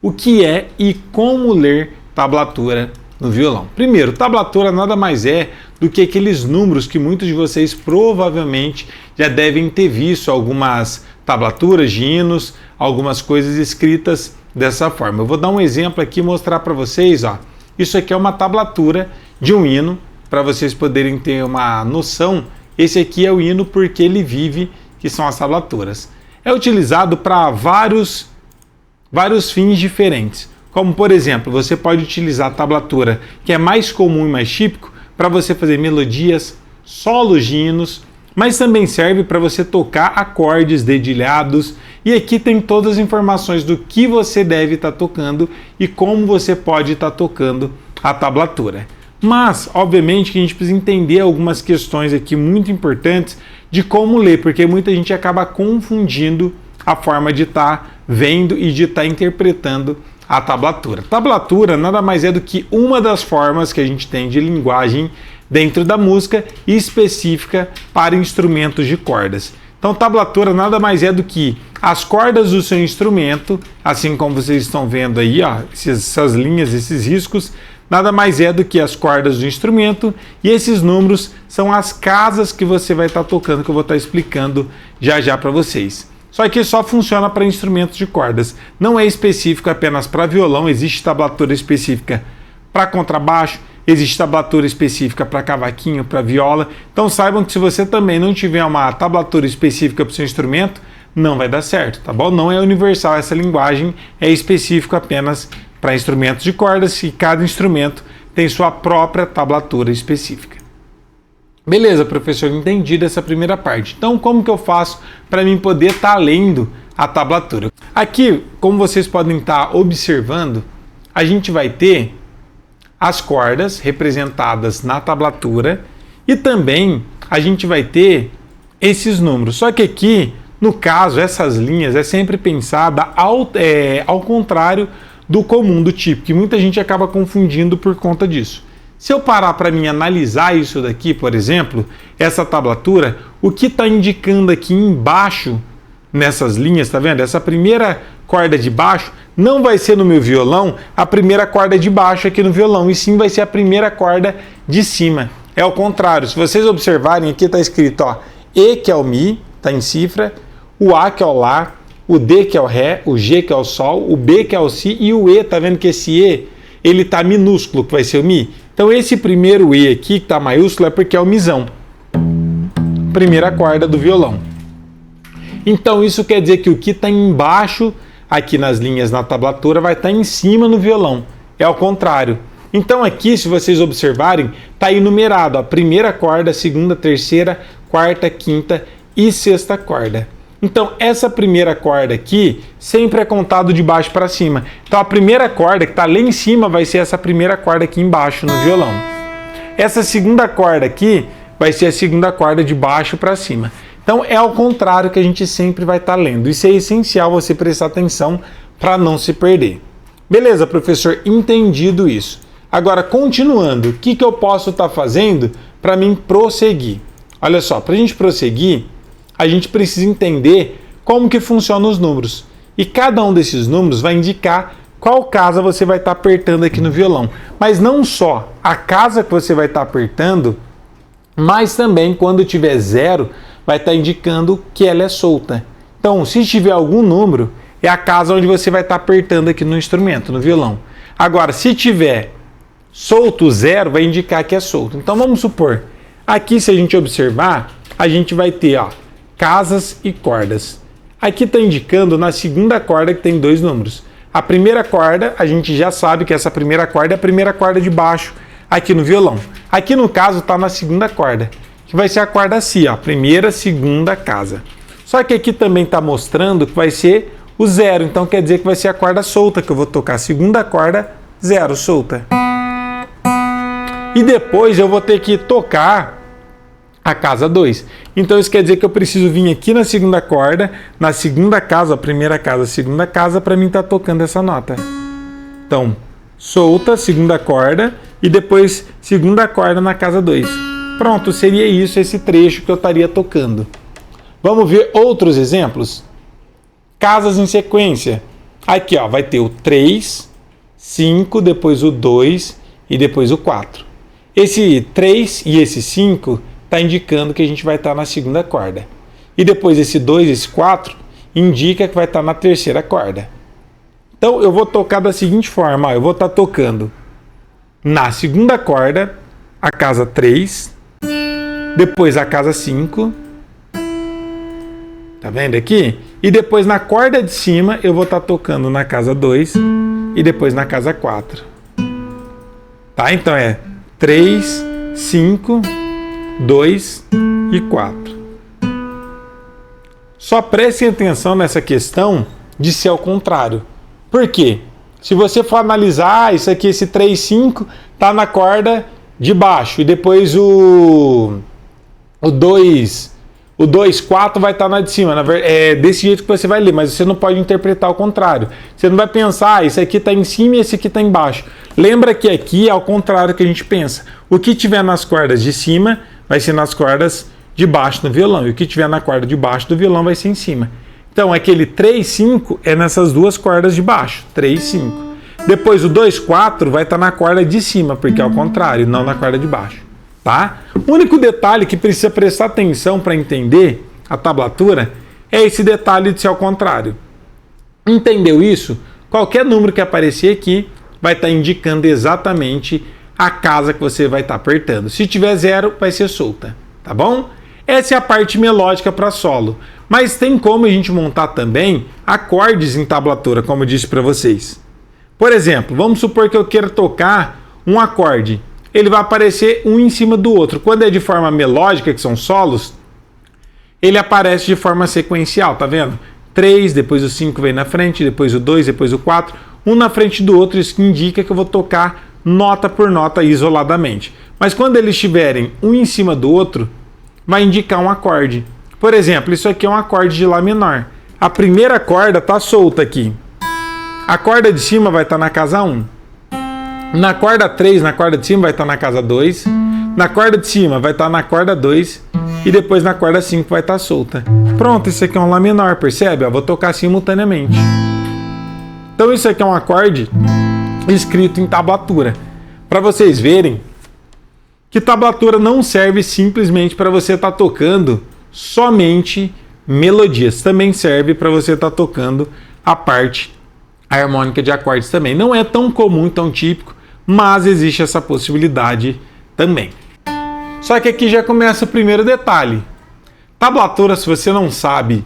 o que é e como ler tablatura no violão. Primeiro, tablatura nada mais é do que aqueles números que muitos de vocês provavelmente já devem ter visto algumas tablaturas de hinos, algumas coisas escritas dessa forma. Eu vou dar um exemplo aqui e mostrar para vocês, ó. Isso aqui é uma tablatura de um hino, para vocês poderem ter uma noção. Esse aqui é o hino Porque Ele Vive, que são as tablaturas. É utilizado para vários fins diferentes. Como, por exemplo, você pode utilizar a tablatura, que é mais comum e mais típico, para você fazer melodias, solos de hinos, mas também serve para você tocar acordes dedilhados. E aqui tem todas as informações do que você deve estar tocando e como você pode estar tocando a tablatura. Mas, obviamente, que a gente precisa entender algumas questões aqui muito importantes de como ler, porque muita gente acaba confundindo a forma de estar vendo e de estar interpretando a tablatura. Tablatura nada mais é do que uma das formas que a gente tem de linguagem dentro da música e específica para instrumentos de cordas. Então, tablatura nada mais é do que as cordas do seu instrumento, assim como vocês estão vendo aí, ó, essas linhas, esses riscos, nada mais é do que as cordas do instrumento, e esses números são as casas que você vai estar tocando, que eu vou estar explicando já para vocês. Só que só funciona para instrumentos de cordas, não é específico apenas para violão, existe tablatura específica para contrabaixo, existe tablatura específica para cavaquinho, para viola. Então saibam que se você também não tiver uma tablatura específica para o seu instrumento, não vai dar certo, tá bom? Não é universal essa linguagem, é específico apenas para instrumentos de cordas e cada instrumento tem sua própria tablatura específica. Beleza, professor, entendi dessa primeira parte. Então, como que eu faço para mim poder estar lendo a tablatura? Aqui, como vocês podem estar observando, a gente vai ter as cordas representadas na tablatura e também a gente vai ter esses números. Só que aqui, no caso, essas linhas é sempre pensada ao contrário do comum, do típico, que muita gente acaba confundindo por conta disso. Se eu parar para mim analisar isso daqui, por exemplo, essa tablatura, o que está indicando aqui embaixo nessas linhas, tá vendo? Essa primeira corda de baixo não vai ser no meu violão a primeira corda de baixo aqui no violão, e sim vai ser a primeira corda de cima. É o contrário, se vocês observarem, aqui está escrito, ó, E que é o Mi, está em cifra, o A que é o Lá, o D que é o Ré, o G que é o Sol, o B que é o Si e o E, tá vendo que esse E, ele está minúsculo, que vai ser o Mi. Então esse primeiro E aqui, que está maiúsculo, é porque é o Mizão, primeira corda do violão. Então isso quer dizer que o que está embaixo, aqui nas linhas na tablatura, vai estar em cima no violão. É ao contrário. Então aqui, se vocês observarem, está aí numerado a primeira corda, segunda, terceira, quarta, quinta e sexta corda. Então essa primeira corda aqui sempre é contado de baixo para cima. Então a primeira corda que está lá em cima vai ser essa primeira corda aqui embaixo no violão. Essa segunda corda aqui vai ser a segunda corda de baixo para cima. Então é ao contrário que a gente sempre vai estar lendo. Isso é essencial você prestar atenção para não se perder. Beleza, professor, entendido isso. Agora, continuando, o que eu posso estar fazendo para mim prosseguir? Olha só, para a gente prosseguir, a gente precisa entender como que funcionam os números. E cada um desses números vai indicar qual casa você vai estar apertando aqui no violão. Mas não só a casa que você vai estar apertando, mas também quando tiver 0, vai estar indicando que ela é solta. Então, se tiver algum número, é a casa onde você vai estar apertando aqui no instrumento, no violão. Agora, se tiver solto 0, vai indicar que é solto. Então, vamos supor, aqui se a gente observar, a gente vai ter, ó, casas e cordas. Aqui está indicando na segunda corda que tem 2 números. A primeira corda, a gente já sabe que essa primeira corda é a primeira corda de baixo aqui no violão. Aqui no caso está na segunda corda, que vai ser a corda Si, ó, primeira, segunda casa. Só que aqui também está mostrando que vai ser o 0, então quer dizer que vai ser a corda solta, que eu vou tocar a segunda corda, 0, solta. E depois eu vou ter que tocar a casa 2. Então isso quer dizer que eu preciso vir aqui na segunda corda, na segunda casa, a primeira casa, a segunda casa, para mim estar tocando essa nota. Então, solta, segunda corda, e depois segunda corda na casa 2. Pronto, seria isso, esse trecho que eu estaria tocando. Vamos ver outros exemplos? Casas em sequência. Aqui, ó, vai ter o 3, 5, depois o 2 e depois o 4. Esse 3 e esse 5 está indicando que a gente vai estar na segunda corda. E depois esse 2 e esse 4 indica que vai estar na terceira corda. Então eu vou tocar da seguinte forma, ó, eu vou estar tocando na segunda corda a casa 3, depois a casa 5, tá vendo aqui? E depois na corda de cima eu vou estar tocando na casa 2 e depois na casa 4. Tá? Então é 3, 5, 2 e 4. Só prestem atenção nessa questão de ser ao contrário. Por quê? Se você for analisar, isso aqui, esse 3, 5, tá na corda de baixo. E depois o 2, 4 vai estar na de cima. É desse jeito que você vai ler, mas você não pode interpretar ao contrário. Você não vai pensar, isso aqui está em cima e esse aqui está embaixo. Lembra que aqui é ao contrário que a gente pensa. O que tiver nas cordas de cima vai ser nas cordas de baixo do violão. E o que tiver na corda de baixo do violão vai ser em cima. Então, aquele 3, 5 é nessas duas cordas de baixo. 3, 5. Depois o 2, 4 vai estar na corda de cima, porque é ao contrário, não na corda de baixo. Tá? O único detalhe que precisa prestar atenção para entender a tablatura é esse detalhe de ser ao contrário. Entendeu isso? Qualquer número que aparecer aqui vai estar indicando exatamente a casa que você vai estar apertando. Se tiver 0, vai ser solta. Tá bom? Essa é a parte melódica para solo. Mas tem como a gente montar também acordes em tablatura, como eu disse para vocês. Por exemplo, vamos supor que eu queira tocar um acorde. Ele vai aparecer um em cima do outro. Quando é de forma melódica, que são solos, ele aparece de forma sequencial, tá vendo? 3, depois o 5 vem na frente, depois o 2, depois o 4, um na frente do outro, isso que indica que eu vou tocar nota por nota isoladamente. Mas quando eles estiverem um em cima do outro, vai indicar um acorde. Por exemplo, isso aqui é um acorde de Lá menor. A primeira corda está solta aqui. A corda de cima vai estar na casa 1. Na corda 3, na corda de cima, vai estar na casa 2. Na corda de cima, vai estar na corda 2. E depois na corda 5 vai estar solta. Pronto, isso aqui é um Lá menor, percebe? Eu vou tocar simultaneamente. Então isso aqui é um acorde escrito em tablatura. Para vocês verem que tablatura não serve simplesmente para você estar tocando somente melodias. Também serve para você estar tocando a parte harmônica de acordes também. Não é tão comum, tão típico, mas existe essa possibilidade também. Só que aqui já começa o primeiro detalhe. Tablatura, se você não sabe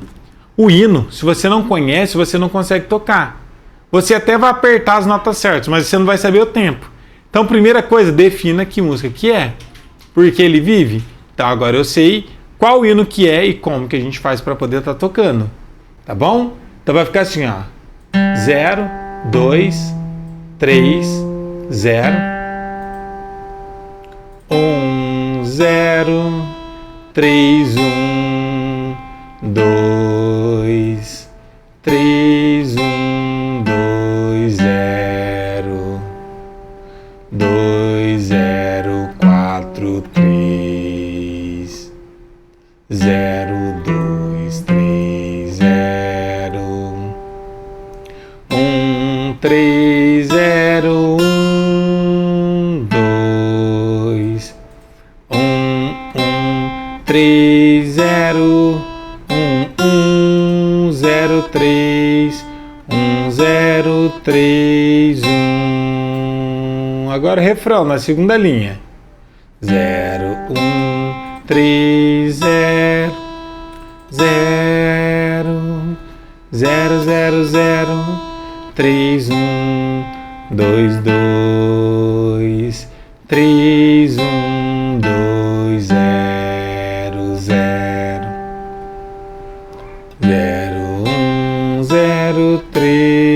o hino, se você não conhece, você não consegue tocar. Você até vai apertar as notas certas, mas você não vai saber o tempo. Então, primeira coisa, defina que música que é. Porque ele vive? Então, agora eu sei qual hino que é e como que a gente faz para poder estar tocando. Tá bom? Então vai ficar assim, ó. 0, 2, 3, 0. 1, 0, 3, 1, 2, 3, 1, 2, 0, 2, 0, 4, 3, 0, 2, 3, 0, 1, 3, 0, 1, 2, 1, 3, 0, 1, 0, 3, 1, 0, 3, 1. Agora o refrão na segunda linha. 0, 1, 3, 0, 0, 0, 0, 0, 3, 1, 2, 2, 3, 1, 2, 0, 0, 0, 1, 0, 3.